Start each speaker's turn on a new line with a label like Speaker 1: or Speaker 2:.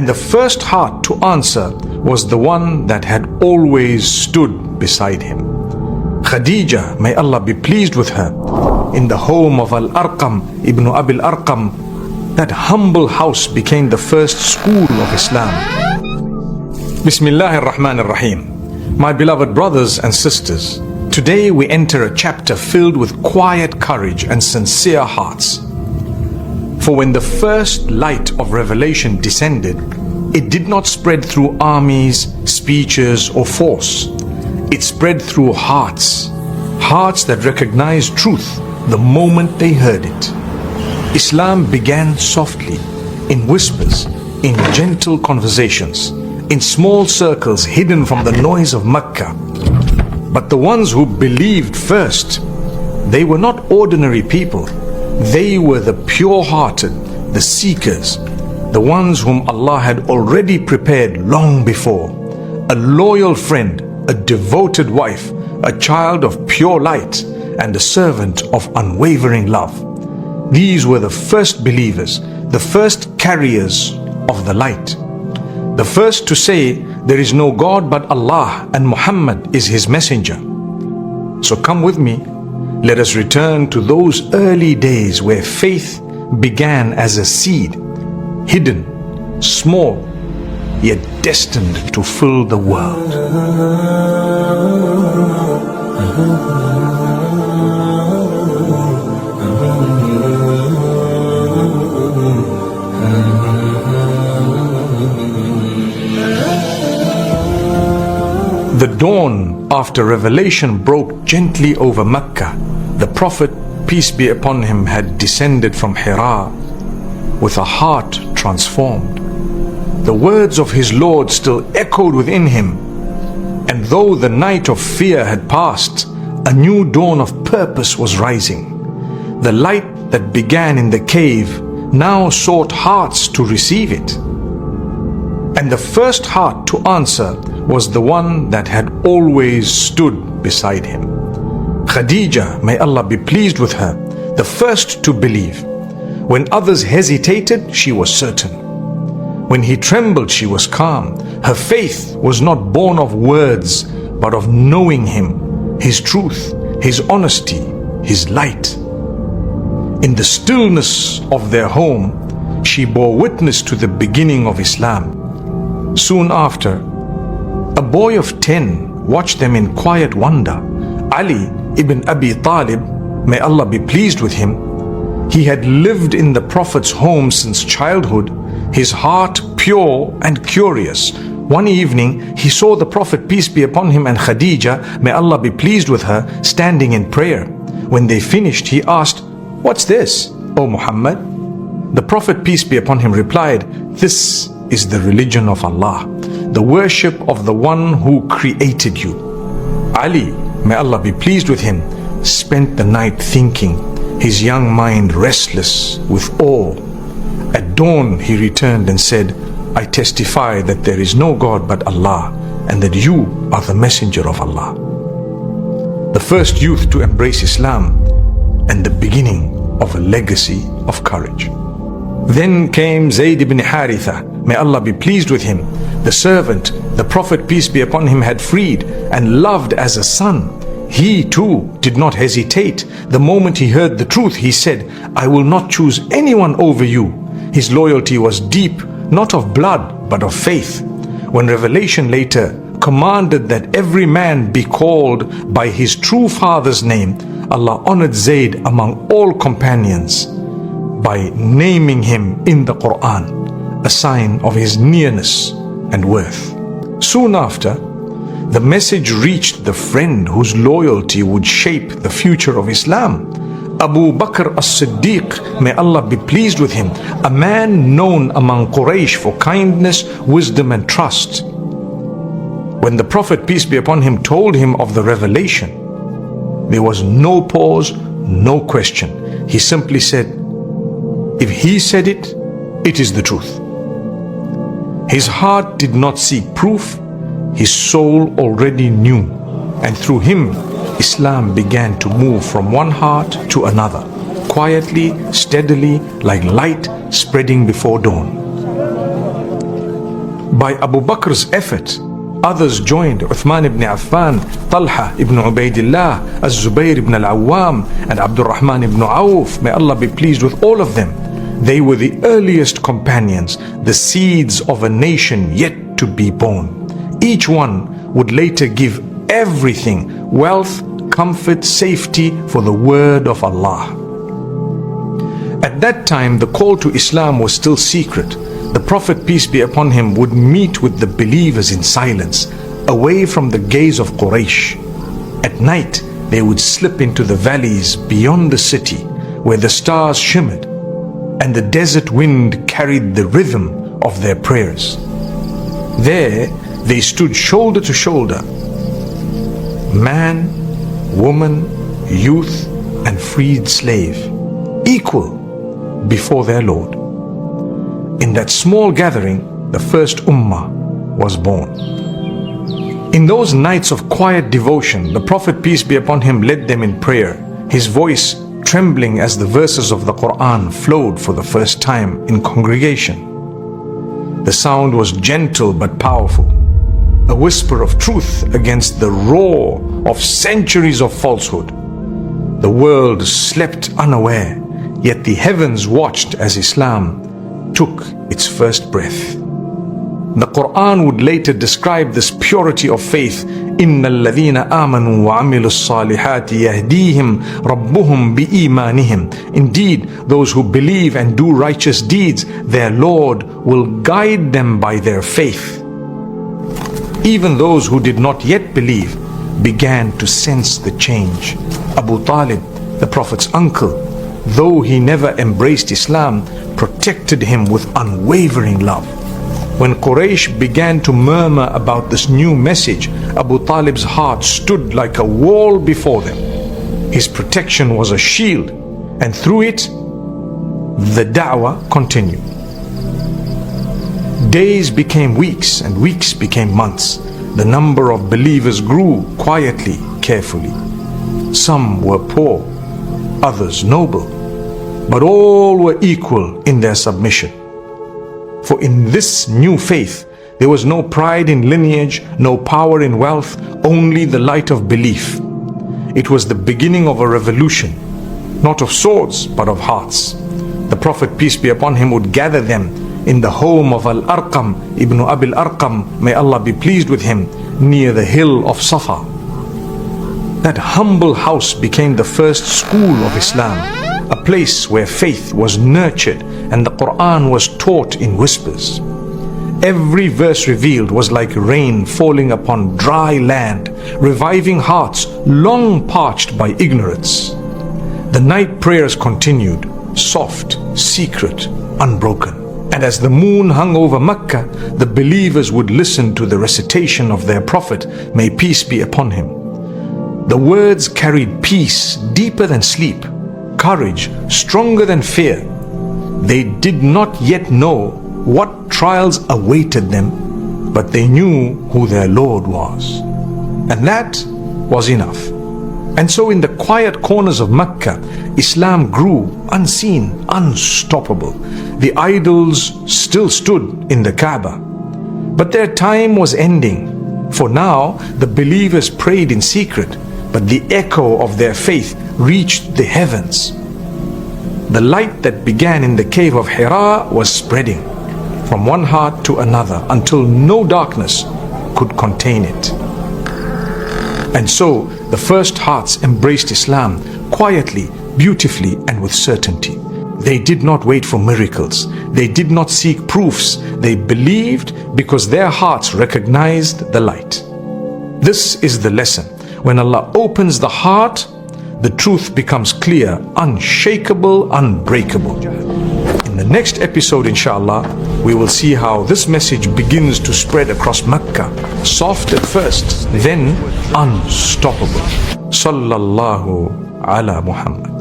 Speaker 1: And the first heart to answer was the one that had always stood beside him. Khadijah, may Allah be pleased with her, in the home of Al-Arqam ibn Abil Arqam, that humble house became the first school of Islam. Bismillahir Rahmanir Rahim. My beloved brothers and sisters, today we enter a chapter filled with quiet courage and sincere hearts. For when the first light of revelation descended, it did not spread through armies, speeches, or force. It spread through hearts, hearts that recognized truth the moment they heard it. Islam began softly, in whispers, in gentle conversations, in small circles hidden from the noise of Mecca. But the ones who believed first, they were not ordinary people. They were the pure-hearted, the seekers, the ones whom Allah had already prepared long before. A loyal friend, a devoted wife, a child of pure light, and a servant of unwavering love. These were the first believers, the first carriers of the light. The first to say, there is no God but Allah and Muhammad is his messenger. So come with me, let us return to those early days where faith began as a seed, hidden, small, yet destined to fill the world. The dawn after revelation broke gently over Mecca. The Prophet, peace be upon him, had descended from Hira with a heart transformed. The words of his Lord still echoed within him, and though the night of fear had passed, a new dawn of purpose was rising. The light that began in the cave now sought hearts to receive it. And the first heart to answer was the one that had always stood beside him. Khadijah, may Allah be pleased with her, the first to believe. When others hesitated, she was certain. When he trembled, she was calm. Her faith was not born of words, but of knowing him, his truth, his honesty, his light. In the stillness of their home, she bore witness to the beginning of Islam. Soon after, a boy of 10 watched them in quiet wonder. Ali ibn Abi Talib, may Allah be pleased with him, he had lived in the Prophet's home since childhood, his heart pure and curious. One evening, he saw the Prophet, peace be upon him, and Khadijah, may Allah be pleased with her, standing in prayer. When they finished, he asked, "What's this, O Muhammad?" The Prophet, peace be upon him, replied, "This is the religion of Allah, the worship of the one who created you." Ali, may Allah be pleased with him, spent the night thinking, his young mind restless with awe. At dawn he returned and said, "I testify that there is no God but Allah, and that you are the messenger of Allah." The first youth to embrace Islam, and the beginning of a legacy of courage. Then came Zayd ibn Haritha, may Allah be pleased with him, the servant the Prophet, peace be upon him, had freed and loved as a son. He too did not hesitate. The moment he heard the truth, he said, "I will not choose anyone over you." His loyalty was deep, not of blood, but of faith. When revelation later commanded that every man be called by his true father's name, Allah honored Zayd among all companions by naming him in the Quran, a sign of his nearness and worth. Soon after, the message reached the friend whose loyalty would shape the future of Islam. Abu Bakr as-Siddiq, may Allah be pleased with him, a man known among Quraysh for kindness, wisdom and trust. When the Prophet, peace be upon him, told him of the revelation, there was no pause, no question. He simply said, if he said it, it is the truth. His heart did not seek proof, his soul already knew, and through him, Islam began to move from one heart to another, quietly, steadily, like light spreading before dawn. By Abu Bakr's effort, others joined: Uthman ibn Affan, Talha ibn Ubaidillah, Az-Zubayr ibn al-Awwam, and Abdul Rahman ibn Auf. May Allah be pleased with all of them. They were the earliest companions, the seeds of a nation yet to be born. Each one would later give everything: wealth, comfort, safety, for the word of Allah. At that time, the call to Islam was still secret. The Prophet, peace be upon him, would meet with the believers in silence, away from the gaze of Quraysh. At night, they would slip into the valleys beyond the city, where the stars shimmered, and the desert wind carried the rhythm of their prayers. There, they stood shoulder to shoulder, man, woman, youth, and freed slave, equal before their Lord. In that small gathering, the first ummah was born. In those nights of quiet devotion, the Prophet, peace be upon him, led them in prayer, his voice trembling as the verses of the Quran flowed for the first time in congregation. The sound was gentle but powerful, a whisper of truth against the roar of centuries of falsehood. The world slept unaware, yet the heavens watched as Islam took its first breath. The Quran would later describe this purity of faith: إِنَّ الَّذِينَ آمَنُوا وَعَمِلُوا الصَّالِحَاتِ يَهْدِيهِمْ رَبُّهُمْ بِإِيمَانِهِمْ. Indeed, those who believe and do righteous deeds, their Lord will guide them by their faith. Even those who did not yet believe began to sense the change. Abu Talib, the Prophet's uncle, though he never embraced Islam, protected him with unwavering love. When Quraysh began to murmur about this new message, Abu Talib's heart stood like a wall before them. His protection was a shield, and through it, the da'wah continued. Days became weeks, and weeks became months. The number of believers grew quietly, carefully. Some were poor, others noble, but all were equal in their submission. For in this new faith, there was no pride in lineage, no power in wealth, only the light of belief. It was the beginning of a revolution, not of swords, but of hearts. The Prophet, peace be upon him, would gather them in the home of Al-Arqam ibn Abil Arqam, may Allah be pleased with him, near the hill of Safa. That humble house became the first school of Islam, a place where faith was nurtured and the Quran was taught in whispers. Every verse revealed was like rain falling upon dry land, reviving hearts long parched by ignorance. The night prayers continued, soft, secret, unbroken. And as the moon hung over Mecca, the believers would listen to the recitation of their Prophet, may peace be upon him. The words carried peace deeper than sleep, courage stronger than fear. They did not yet know what trials awaited them, but they knew who their Lord was. And that was enough. And so in the quiet corners of Mecca, Islam grew unseen, unstoppable. The idols still stood in the Kaaba, but their time was ending. For now, the believers prayed in secret, but the echo of their faith reached the heavens. The light that began in the cave of Hira was spreading from one heart to another until no darkness could contain it. And so the first hearts embraced Islam quietly, beautifully, and with certainty. They did not wait for miracles. They did not seek proofs. They believed because their hearts recognized the light. This is the lesson. When Allah opens the heart, the truth becomes clear, unshakable, unbreakable. In the next episode, inshallah, we will see how this message begins to spread across Mecca, soft at first, then unstoppable. Sallallahu ala Muhammad.